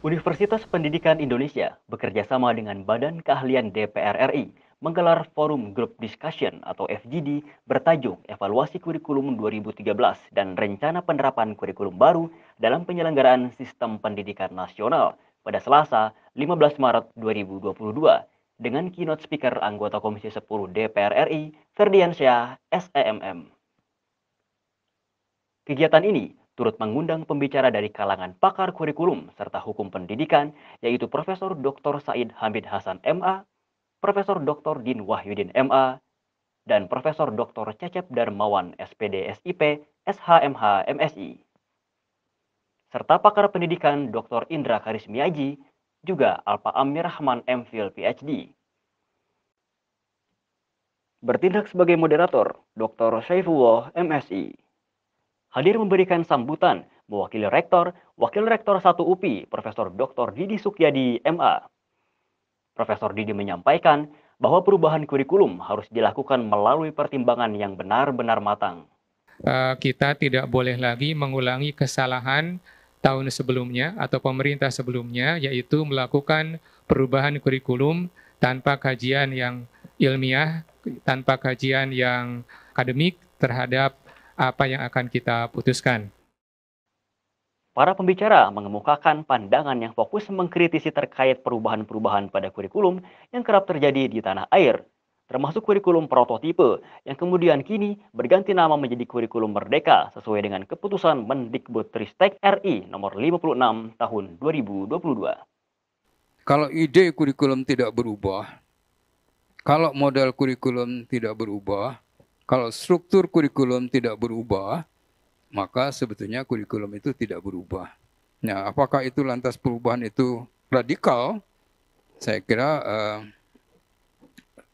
Universitas Pendidikan Indonesia bekerja sama dengan Badan Keahlian DPR RI menggelar Forum Group Discussion atau FGD bertajuk Evaluasi Kurikulum 2013 dan Rencana Penerapan Kurikulum Baru dalam Penyelenggaraan Sistem Pendidikan Nasional pada Selasa 15 Maret 2022 dengan keynote speaker anggota Komisi 10 DPR RI Ferdiansyah SEMM. Kegiatan ini turut mengundang pembicara dari kalangan pakar kurikulum serta hukum pendidikan, yaitu Profesor Dr. Said Hamid Hasan MA, Profesor Dr. Din Wahyudin MA, dan Profesor Dr. Cecep Darmawan SPD SIP SHMH MSI. Serta pakar pendidikan Dr. Indra Karismiaji, juga Alpa Amir Rahman MPhil PhD. Bertindak sebagai moderator, Dr. Syaifullah MSI. Hadir memberikan sambutan mewakili Rektor, Wakil Rektor 1 UPI, Profesor Dr. Didi Sukyadi MA. Profesor Didi menyampaikan bahwa perubahan kurikulum harus dilakukan melalui pertimbangan yang benar-benar matang. Kita tidak boleh lagi mengulangi kesalahan tahun sebelumnya atau pemerintah sebelumnya, yaitu melakukan perubahan kurikulum tanpa kajian yang ilmiah, tanpa kajian yang akademik terhadap apa yang akan kita putuskan. Para pembicara mengemukakan pandangan yang fokus mengkritisi terkait perubahan-perubahan pada kurikulum yang kerap terjadi di tanah air, termasuk kurikulum prototipe yang kemudian kini berganti nama menjadi kurikulum merdeka sesuai dengan keputusan Mendikbudristek RI nomor 56 tahun 2022. Kalau ide kurikulum tidak berubah, kalau model kurikulum tidak berubah, kalau struktur kurikulum tidak berubah, maka sebetulnya kurikulum itu tidak berubah. Nah, apakah itu lantas perubahan itu radikal? Saya kira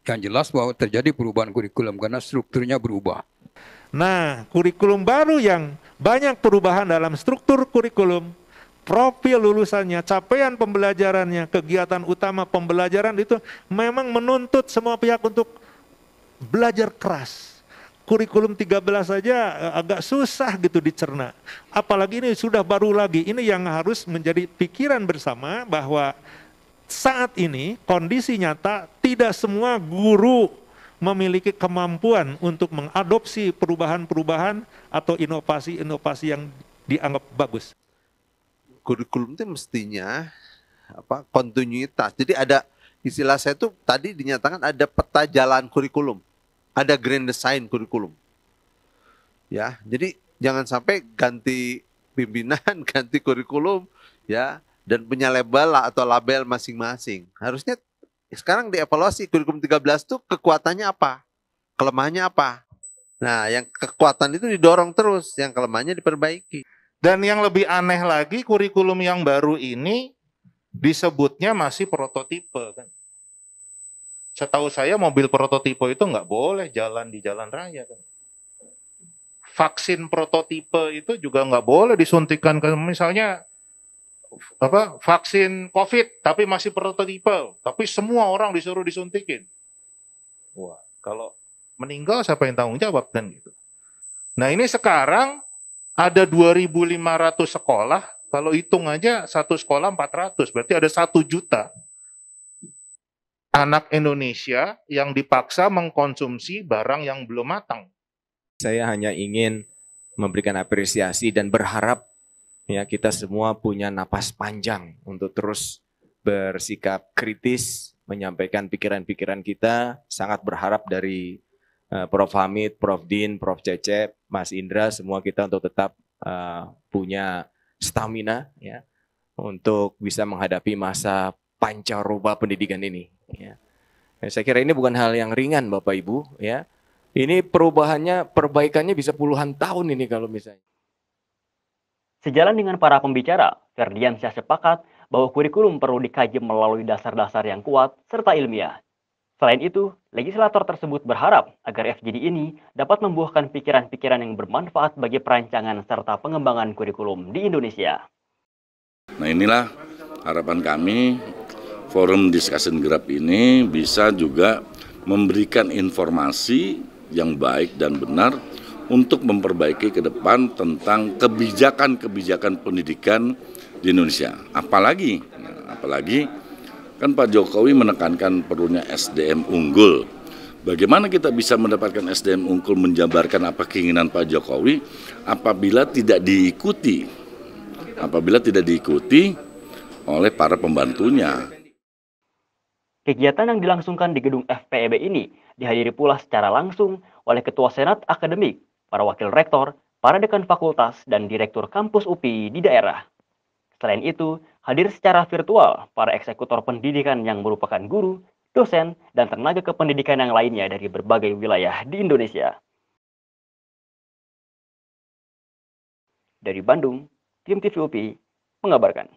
yang jelas bahwa terjadi perubahan kurikulum karena strukturnya berubah. Nah, kurikulum baru yang banyak perubahan dalam struktur kurikulum, profil lulusannya, capaian pembelajarannya, kegiatan utama pembelajaran itu memang menuntut semua pihak untuk belajar keras. Kurikulum 13 saja agak susah gitu dicerna. Apalagi ini sudah baru lagi. Ini yang harus menjadi pikiran bersama bahwa saat ini kondisi nyata tidak semua guru memiliki kemampuan untuk mengadopsi perubahan-perubahan atau inovasi-inovasi yang dianggap bagus. Kurikulum itu mestinya kontinuitas. Jadi ada istilah saya itu tadi dinyatakan ada peta jalan kurikulum. Ada grand design kurikulum. Ya, jadi jangan sampai ganti pimpinan, ganti kurikulum ya dan punya label atau label masing-masing. Harusnya sekarang dievaluasi kurikulum 13 itu kekuatannya apa? Kelemahannya apa? Nah, yang kekuatan itu didorong terus, yang kelemahannya diperbaiki. Dan yang lebih aneh lagi, kurikulum yang baru ini disebutnya masih prototipe kan. Setahu saya mobil prototipe itu nggak boleh jalan di jalan raya kan. Vaksin prototipe itu juga nggak boleh disuntikan ke misalnya vaksin COVID tapi masih prototipe, tapi semua orang disuruh disuntikin. Wah, kalau meninggal siapa yang tanggung jawab kan gitu. Nah, ini sekarang ada 2.500 sekolah, kalau hitung aja satu sekolah 400, berarti ada 1 juta anak Indonesia yang dipaksa mengkonsumsi barang yang belum matang. Saya hanya ingin memberikan apresiasi dan berharap ya kita semua punya napas panjang untuk terus bersikap kritis, menyampaikan pikiran-pikiran kita. Sangat berharap dari Prof. Hamid, Prof. Din, Prof. Cecep, Mas Indra, semua kita untuk tetap punya stamina ya untuk bisa menghadapi masa pancaroba pendidikan ini. Ya. Saya kira ini bukan hal yang ringan Bapak Ibu. Ya. Ini perubahannya, perbaikannya bisa puluhan tahun ini kalau misalnya. Sejalan dengan para pembicara, Ferdiansyah sepakat bahwa kurikulum perlu dikaji melalui dasar-dasar yang kuat serta ilmiah. Selain itu, legislator tersebut berharap agar FGD ini dapat membuahkan pikiran-pikiran yang bermanfaat bagi perancangan serta pengembangan kurikulum di Indonesia. Nah, inilah harapan kami. Forum Discussion Group ini bisa juga memberikan informasi yang baik dan benar untuk memperbaiki ke depan tentang kebijakan-kebijakan pendidikan di Indonesia. Apalagi kan Pak Jokowi menekankan perlunya SDM unggul. Bagaimana kita bisa mendapatkan SDM unggul, menjabarkan apa keinginan Pak Jokowi apabila tidak diikuti oleh para pembantunya. Kegiatan yang dilangsungkan di gedung FPEB ini dihadiri pula secara langsung oleh Ketua Senat Akademik, para wakil rektor, para dekan fakultas, dan direktur kampus UPI di daerah. Selain itu, hadir secara virtual para eksekutor pendidikan yang merupakan guru, dosen, dan tenaga kependidikan yang lainnya dari berbagai wilayah di Indonesia. Dari Bandung, tim TV UPI mengabarkan.